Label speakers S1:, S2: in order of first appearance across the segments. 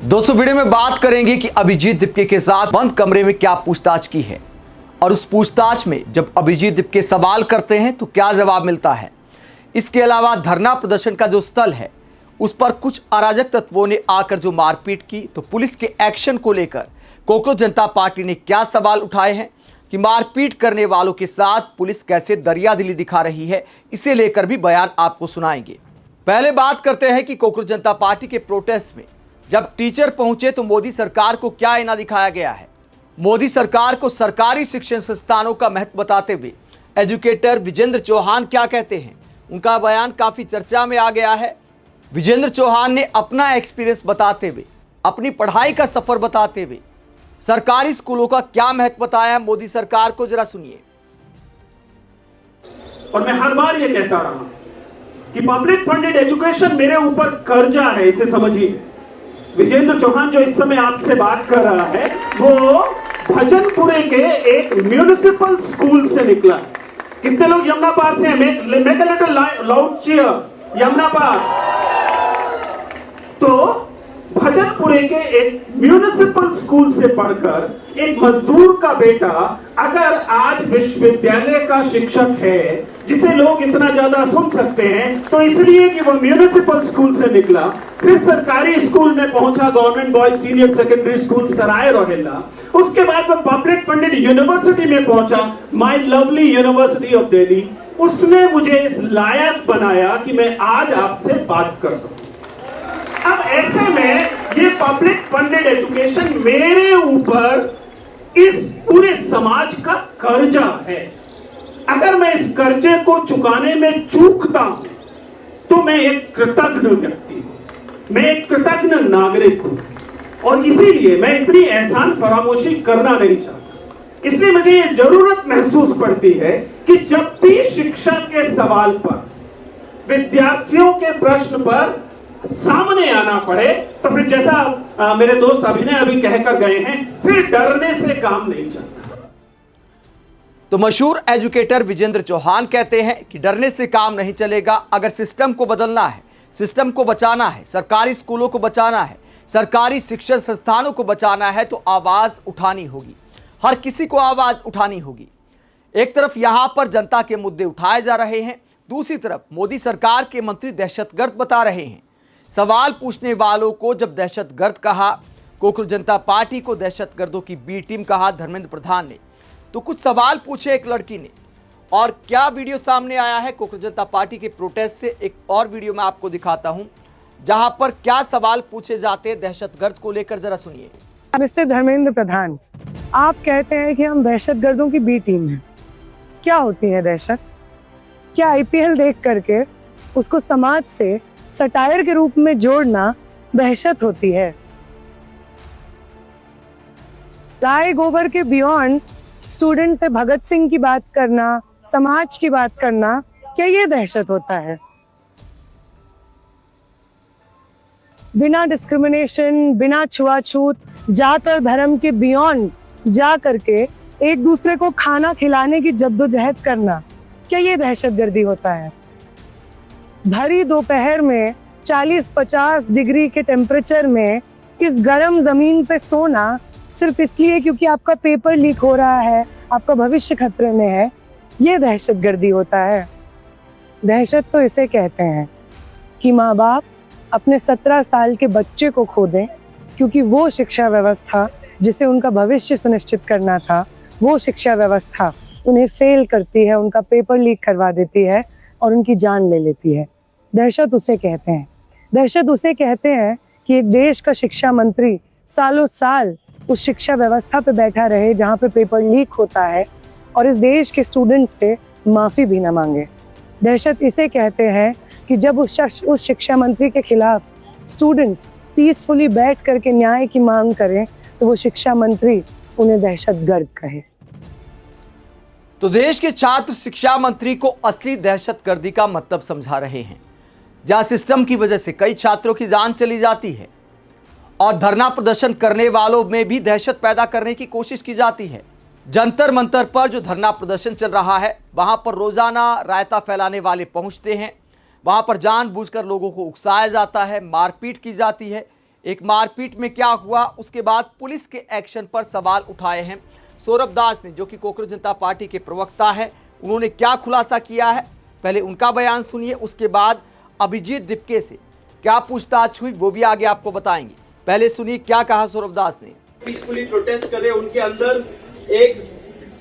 S1: दोस्तों वीडियो में बात करेंगे कि अभिजीत दीपके के साथ बंद कमरे में क्या पूछताछ की है और उस पूछताछ में जब अभिजीत दीपके सवाल करते हैं तो क्या जवाब मिलता है। इसके अलावा धरना प्रदर्शन का जो स्थल है उस पर कुछ अराजक तत्वों ने आकर जो मारपीट की तो पुलिस के एक्शन को लेकर कॉकरोच जनता पार्टी ने क्या सवाल उठाए हैं कि मारपीट करने वालों के साथ पुलिस कैसे दरियादिली दिखा रही है, इसे लेकर भी बयान आपको सुनाएंगे। पहले बात करते हैं कि कॉकरोच जनता पार्टी के प्रोटेस्ट में जब टीचर पहुंचे तो मोदी सरकार को क्या आईना दिखाया गया है। मोदी सरकार को सरकारी शिक्षण संस्थानों का महत्व बताते हुए एजुकेटर विजेंद्र चौहान क्या कहते हैं, उनका बयान काफी चर्चा में आ गया है। विजेंद्र चौहान ने अपना एक्सपीरियंस बताते हुए, अपनी पढ़ाई का सफर बताते हुए सरकारी स्कूलों का क्या महत्व बताया मोदी सरकार को, जरा सुनिए।
S2: और मैं हर बार ये कहता रहा कि पब्लिक फंडेड एजुकेशन मेरे ऊपर कर्जा है, इसे समझिए। विजेंद्र चौहान जो इस समय आपसे बात कर रहा है वो भजनपुरे के एक म्यूनिसिपल स्कूल से निकला। कितने लोग यमुना पार से हैं? Make a little loud cheer. Yamuna पार। तो भजनपुरे के एक म्यूनिसिपल स्कूल से पढ़कर एक मजदूर का बेटा अगर आज विश्वविद्यालय का शिक्षक है जिसे लोग इतना ज्यादा सुन सकते हैं तो इसलिए कि वो म्यूनिसिपल स्कूल से निकला, फिर सरकारी स्कूल में पहुंचा, government boys senior secondary school Sarai Rohilla, उसके बाद वो पब्लिक फंडेड यूनिवर्सिटी में पहुंचा, my lovely university of Delhi. उसने मुझे इस लायक बनाया कि मैं आज आपसे बात कर सकूं। अब ऐसे में ये पब्लिक फंडेड एजुकेशन मेरे ऊपर इस पूरे समाज का कर्जा है। अगर मैं इस कर्जे को चुकाने में चूकता हूं तो मैं एक कृतज्ञ व्यक्ति हूं, मैं एक कृतज्ञ नागरिक हूं और इसीलिए मैं इतनी एहसान फरामोशी करना नहीं चाहता। इसलिए मुझे ये जरूरत महसूस पड़ती है कि जब भी शिक्षा के सवाल पर, विद्यार्थियों के प्रश्न पर सामने आना पड़े तो फिर जैसा मेरे दोस्त अभिनय अभी कहकर गए हैं, फिर डरने से काम नहीं चलता।
S1: तो मशहूर एजुकेटर विजेंद्र चौहान कहते हैं कि डरने से काम नहीं चलेगा। अगर सिस्टम को बदलना है, सिस्टम को बचाना है, सरकारी स्कूलों को बचाना है, सरकारी शिक्षण संस्थानों को बचाना है तो आवाज उठानी होगी, हर किसी को आवाज उठानी होगी। एक तरफ यहां पर जनता के मुद्दे उठाए जा रहे हैं, दूसरी तरफ मोदी सरकार के मंत्री दहशतगर्द बता रहे हैं। सवाल पूछने वालों को जब दहशतगर्द कहा, कॉकरोच जनता पार्टी को दहशतगर्दों की बी टीम कहा धर्मेंद्र प्रधान ने, तो कुछ सवाल पूछे एक लड़की ने। और क्या वीडियो सामने आया है कॉकरोच जनता पार्टी के प्रोटेस्ट से, एक और वीडियो मैं आपको दिखाता हूं जहां पर क्या सवाल पूछे जाते हैं दहशतगर्द को लेकर, जरा सुनिए।
S3: मिस्टर धर्मेंद्र प्रधान, आप कहते हैं कि हम दहशतगर्दों की बी टीम हैं। क्या होती है दहशत? क्या आईपीएल देख करके उसको समाज से सटायर के रूप में जोड़ना दहशत होती है? गाय गोबर के बियॉन्ड स्टूडेंट से भगत सिंह की बात करना, समाज की बात करना, क्या ये दहशत होता है? बिना डिस्क्रिमिनेशन, बिना छुआछूत, जात और धर्म के बियॉन्ड जा करके एक दूसरे को खाना खिलाने की जद्दोजहद करना, क्या ये दहशतगर्दी होता है? भरी दोपहर में 40-50 डिग्री के टेम्परेचर में इस गर्म जमीन पे सोना सिर्फ इसलिए क्योंकि आपका पेपर लीक हो रहा है, आपका भविष्य खतरे में है, ये दहशतगर्दी होता है? दहशत तो इसे कहते हैं कि माँ बाप अपने 17 साल के बच्चे को खो दें क्योंकि वो शिक्षा व्यवस्था जिसे उनका भविष्य सुनिश्चित करना था, वो शिक्षा व्यवस्था उन्हें फेल करती है, उनका पेपर लीक करवा देती है और उनकी जान ले लेती है। दहशत उसे कहते हैं। दहशत उसे कहते हैं कि एक देश का शिक्षा मंत्री सालों साल उस शिक्षा व्यवस्था पे बैठा रहे जहाँ पे पेपर लीक होता है और इस देश के स्टूडेंट से माफ़ी भी ना मांगे। दहशत इसे कहते हैं कि जब उस शिक्षा मंत्री के खिलाफ स्टूडेंट्स पीसफुली बैठ करके न्याय की मांग करें तो वो शिक्षा मंत्री उन्हें दहशतगर्द कहे।
S1: तो देश के छात्र शिक्षा मंत्री को असली दहशतगर्दी का मतलब समझा रहे हैं, जहां सिस्टम की वजह से कई छात्रों की जान चली जाती है और धरना प्रदर्शन करने वालों में भी दहशत पैदा करने की कोशिश की जाती है। जंतर मंतर पर जो धरना प्रदर्शन चल रहा है वहां पर रोजाना रायता फैलाने वाले पहुंचते हैं, वहां पर जानबूझकर लोगों को उकसाया जाता है, मारपीट की जाती है। एक मारपीट में क्या हुआ, उसके बाद पुलिस के एक्शन पर सवाल उठाए हैं सौरभ दास ने, जो कि कॉकरोच जनता पार्टी के प्रवक्ता है। उन्होंने क्या खुलासा किया है, पहले उनका बयान सुनिए, उसके बाद अभिजीत दिपके से क्या पूछताछ हुई वो भी आगे आपको बताएंगे। पहले सुनिए क्या कहा सौरभ दास ने।
S4: पीसफुली प्रोटेस्ट कर रहे, उनके अंदर एक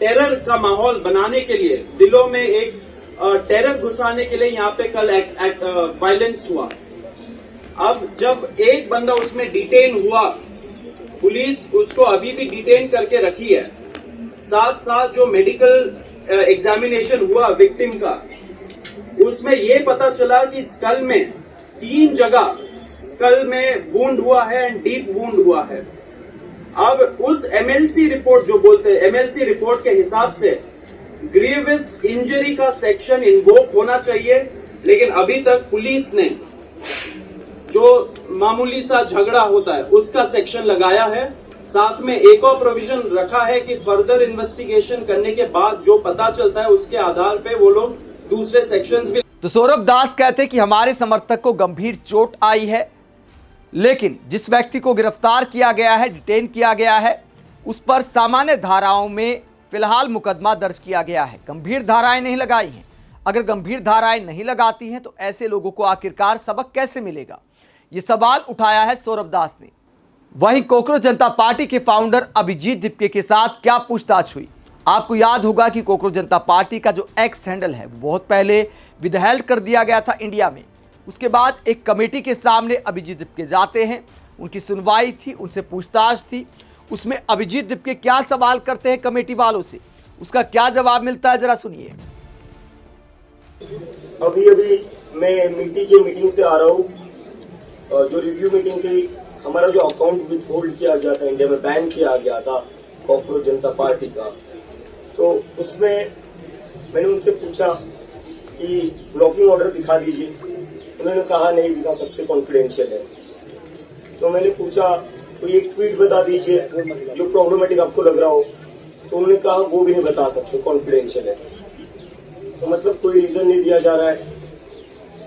S4: टेरर का माहौल बनाने के लिए, दिलों में एक टेरर घुसाने के लिए यहाँ पे कल वायलेंस हुआ। अब जब एक बंदा उसमें डिटेन हुआ, पुलिस उसको अभी भी डिटेन करके रखी है। साथ साथ जो मेडिकल एग्जामिनेशन हुआ विक्टिम का, उसमें ये पता चला कि स्कल में 3 जगह स्कल में वुंड हुआ है एंड डीप वुंड हुआ है। अब उस एमएलसी रिपोर्ट जो बोलते हैं, एमएलसी रिपोर्ट के हिसाब से ग्रीवियस इंजरी का सेक्शन इन्वोक होना चाहिए, लेकिन अभी तक पुलिस ने जो मामूली सा झगड़ा होता है उसका सेक्शन लगाया है। साथ में एक और प्रोविजन रखा है कि फर्दर इन्वेस्टिगेशन करने के बाद जो पता चलता है उसके आधार पे वो लोग दूसरे सेक्शंस भी।
S1: तो सौरभ दास कहते हैं कि हमारे समर्थक को गंभीर चोट आई है, लेकिन जिस व्यक्ति को गिरफ्तार किया गया है, डिटेन किया गया है, उस पर सामान्य धाराओं में फिलहाल मुकदमा दर्ज किया गया है, गंभीर धाराएं नहीं लगाई हैं। अगर गंभीर धाराएं नहीं लगाती हैं तो ऐसे लोगों को आखिरकार सबक कैसे मिलेगा, ये सवाल उठाया है सौरभ दास ने। वहीं कॉकरोच जनता पार्टी के फाउंडर अभिजीत दिपके के साथ क्या पूछताछ हुई। आपको याद होगा कि कॉकरोच जनता पार्टी का जो एक्स हैंडल है वो बहुत पहले विदहेल्ड कर दिया गया था इंडिया में। उसके बाद एक कमेटी के सामने अभिजीत दिपके जाते हैं, उनकी सुनवाई थी, उनसे पूछताछ थी। उसमें अभिजीत दिपके क्या सवाल करते हैं कमेटी वालों से, उसका क्या जवाब मिलता है, जरा सुनिए।
S5: अभी मैं मीटिंग से आ रहा हूँ, जो रिव्यू मीटिंग थी, हमारा जो अकाउंट विथ होल्ड किया गया था, इंडिया में बैन किया गया था कॉकरोच जनता पार्टी का, तो उसमें मैंने उनसे पूछा कि ब्लॉकिंग ऑर्डर दिखा दीजिए। उन्होंने कहा नहीं दिखा सकते, कॉन्फिडेंशियल है। तो मैंने पूछा कोई एक ट्वीट बता दीजिए जो प्रॉब्लमेटिक आपको लग रहा हो, तो उन्होंने कहा वो भी नहीं बता सकते, कॉन्फिडेंशियल है। तो मतलब कोई रीजन नहीं दिया जा रहा है,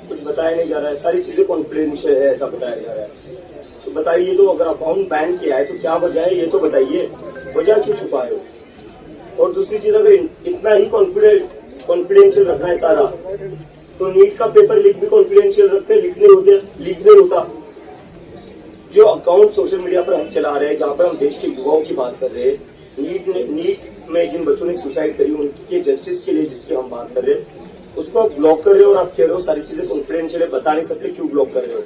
S5: कुछ बताया नहीं जा रहा है, सारी चीजें कॉन्फिडेंशियल है ऐसा बताया जा रहा है। तो बताइए, तो अगर अकाउंट बैन किया है तो क्या वजह है ये तो बताइए, वजह क्यों छुपा है। और दूसरी चीज, अगर इतना ही कॉन्फिडेंशियल रखना है सारा, तो नीट का पेपर लीक भी कॉन्फिडेंशियल रखते, लीक नहीं होता। जो अकाउंट सोशल मीडिया पर हम चला रहे हैं, जहाँ पर हम देश के युवाओं की बात कर रहे हैं, नीट में जिन बच्चों ने सुसाइड करी उनके जस्टिस के लिए जिसकी हम बात कर रहे हैं, उसको आप ब्लॉक कर रहे हो और आप कह रहे हो सारी चीजें कॉन्फिडेंशियल है, बता नहीं सकते क्यों ब्लॉक कर रहे हो।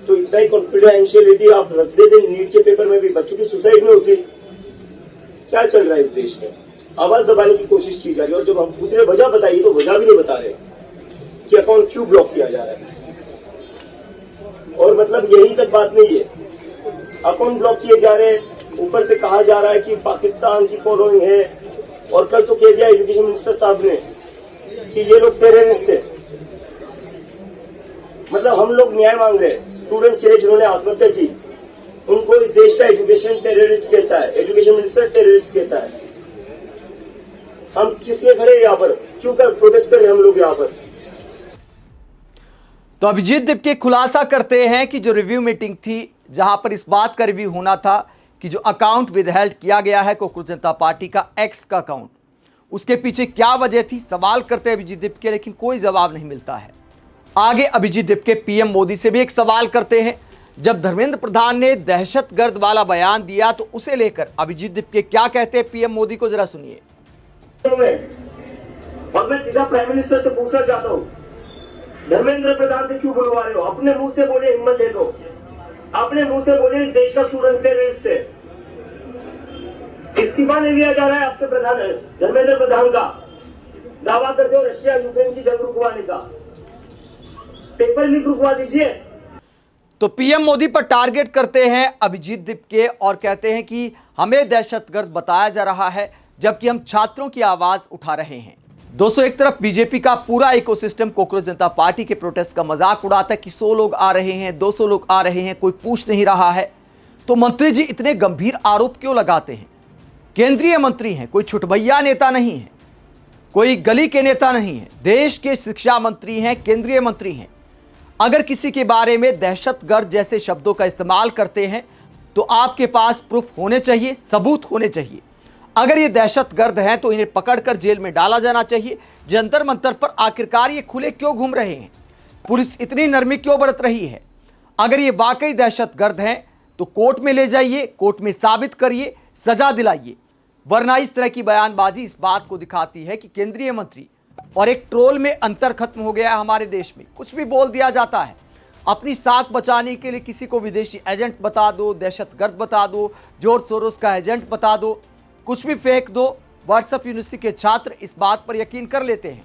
S5: तो इतना ही कॉन्फिडेंशियलिटी आप रख देते, नीट के पेपर में भी बच्चों की सुसाइड में होती। क्या चल रहा है इस देश में, आवाज दबाने की कोशिश की जा रही है। और जब हम पूछ रहे वजह बताइए तो वजह भी नहीं बता रहे कि अकाउंट क्यों ब्लॉक किया जा रहा है। और मतलब यही तक बात नहीं है, अकाउंट ब्लॉक किए जा रहे हैं, ऊपर से कहा जा रहा है कि पाकिस्तान की फॉलोइंग है। और कल तो कह दिया एजुकेशन मिनिस्टर साहब ने कि ये लोग टेररिस्ट है। मतलब हम लोग न्याय मांग रहे हैं स्टूडेंट्स के लिए जिन्होंने आत्महत्या की, उनको इस देश का एजुकेशन टेररिस्ट कहता है, एजुकेशन मिनिस्टर टेररिस्ट कहता है। हम किसके खड़े हैं यहाँ पर, क्यों कर प्रोटेस्ट कर रहे हैं हम लोग यहाँ पर।
S1: तो अभिजीत दिपके खुलासा करते हैं कि जो रिव्यू मीटिंग थी, जहां पर इस बात का रिव्यू होना था कि जो अकाउंट विदहेल्ड किया गया है कॉकरोच जनता पार्टी का एक्स का अकाउंट, उसके पीछे क्या वजह थी, सवाल करते हैं अभिजीत दिपके, लेकिन कोई जवाब नहीं मिलता है। आगे अभिजीत दिपके पीएम मोदी से भी एक सवाल करते हैं। जब धर्मेंद्र प्रधान ने दहशतगर्द वाला बयान दिया तो उसे लेकर अभिजीत दिपके क्या कहते हैं पीएम मोदी को, जरा सुनिए।
S5: और मैं सीधा प्राइम मिनिस्टर से पूछना चाहता हूँ, धर्मेंद्र प्रधान से क्यों बुलवा रहे हो? अपने मुंह से बोले, हिम्मत है तो अपने मुंह से बोले इस देश का स्टूडेंट टेररिस्ट है। इस्तीफा नहीं लिया जा रहा है आपसे प्रधान धर्मेंद्र प्रधान का, दावा करते हो रशिया यूक्रेन की जंग रुकवाने का, पेपर लीक रुकवा दीजिए।
S1: तो पीएम मोदी पर टारगेट करते हैं अभिजीत दिपके और कहते हैं कि हमें दहशतगर्द बताया जा रहा है, जबकि हम छात्रों की आवाज उठा रहे हैं। दोस्तों, एक तरफ बीजेपी का पूरा इकोसिस्टम कॉकरोच जनता पार्टी के प्रोटेस्ट का मजाक उड़ाता है कि 100 लोग आ रहे हैं, 200 लोग आ रहे हैं, कोई पूछ नहीं रहा है। तो मंत्री जी इतने गंभीर आरोप क्यों लगाते हैं? केंद्रीय मंत्री हैं, कोई छुटभैया नेता नहीं है, कोई गली के नेता नहीं है, देश के शिक्षा मंत्री हैं, केंद्रीय मंत्री हैं। अगर किसी के बारे में दहशतगर्द जैसे शब्दों का इस्तेमाल करते हैं तो आपके पास प्रूफ होने चाहिए, सबूत होने चाहिए। अगर ये दहशतगर्द हैं तो इन्हें पकड़कर जेल में डाला जाना चाहिए। जंतर मंतर पर आखिरकार ये खुले क्यों घूम रहे हैं? पुलिस इतनी नरमी क्यों बरत रही है? अगर ये वाकई दहशतगर्द हैं तो कोर्ट में ले जाइए, कोर्ट में साबित करिए, सजा दिलाइए। वरना इस तरह की बयानबाजी इस बात को दिखाती है कि केंद्रीय मंत्री और एक ट्रोल में अंतर खत्म हो गया है। हमारे देश में कुछ भी बोल दिया जाता है। अपनी साख बचाने के लिए किसी को विदेशी एजेंट बता दो, दहशतगर्द बता दो, जॉर्ज सोरोस का एजेंट बता दो, कुछ भी फेंक दो। व्हाट्सएप यूनिवर्सिटी के छात्र इस बात पर यकीन कर लेते हैं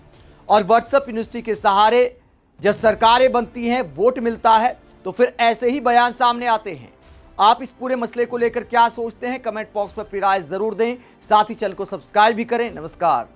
S1: और व्हाट्सएप यूनिवर्सिटी के सहारे जब सरकारें बनती हैं, वोट मिलता है, तो फिर ऐसे ही बयान सामने आते हैं। आप इस पूरे मसले को लेकर क्या सोचते हैं? कमेंट बॉक्स पर अपनी राय जरूर दें। साथ ही चैनल को सब्सक्राइब भी करें। नमस्कार।